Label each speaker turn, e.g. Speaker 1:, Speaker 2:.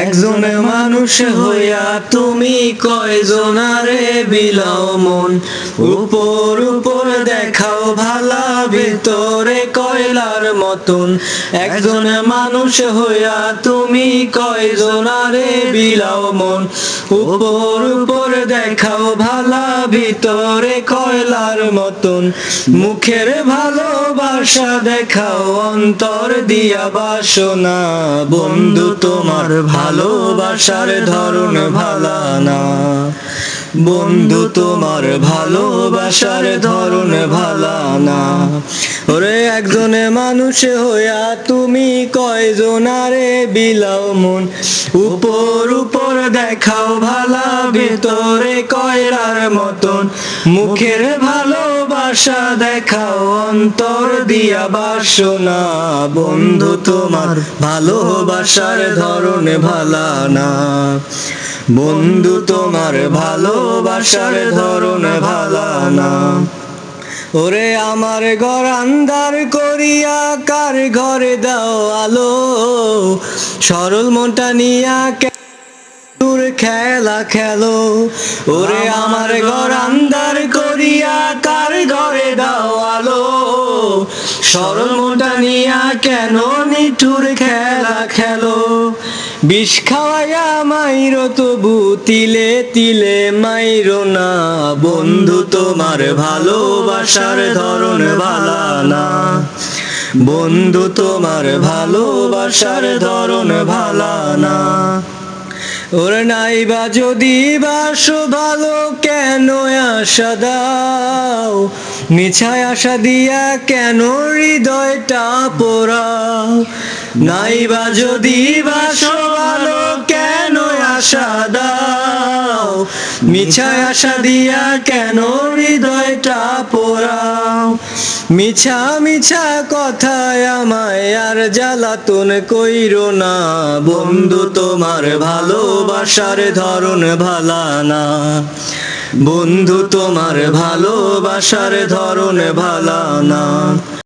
Speaker 1: একজন মানুষ হইয়া তুমি কয়জনারে বিলাও মন, উপর উপর দেখাও ভালা ভিতরে কয়লার মতন। একজন মানুষ হইয়া তুমি কয়জনারে বিলাও মন, উপর উপর দেখাও ভালা ভিতরে কয়লার মতন। মুখের ভালোবাসা দেখাও অন্তর দিয়া বাসনা, বন্ধু তোমার ভালোবাসার ধরন ভালা না, বন্ধু তোমার ভালোবাসার ধরন ভালা না। ওরে একজন মানুষ হইয়া তুমি কয়জনারে বিলাও মন, উপর উপর দেখাও ভালা ভিতরে কয়লার মতন। মুখের ভালোবাসা দেখাও অন্তর দিয়া বাসনা, বন্ধু তোমার ভালোবাসার ধরন ভালা না, বন্ধু তোমার ভালোবাসার ধরন ভালা না। ওরে আমার ঘর আন্ধার করিয়া কার ঘরে দাও আলো, সরল মনটা নিয়া দূর খেলা খেলো। ওরে আমার ঘর আন্ধার করিয়া কার ঘরে দাও আলো, সরল মনটা নিয়া কেন নিঠুর খেলা খেলো। বিষ খাওয়াইয়া মাইরো তবু তিলে তিলে মাইরো না, বন্ধু তোমার ভালোবাসার ধরন ভালা না, বন্ধু তোমার ভালোবাসার ধরন ভালা না। ওর নাইবা যদি বাসো ভালো কেন আশা দাও, মিছায় আশা দিয়া কেন হৃদয়টা পোড়াও। নাইবা যদি বাসো ভালো কেন আশা দাও, মিছায় আশা দিয়া কেন হৃদয়টা পোড়াও। মিছা মিছা কথায় আমায় আর জ্বালাতন কইরো না, বন্ধু তোমার ভালোবাসার ধরন ভালা না, বন্ধু তোমার ভালোবাসার ধরন ভালা না।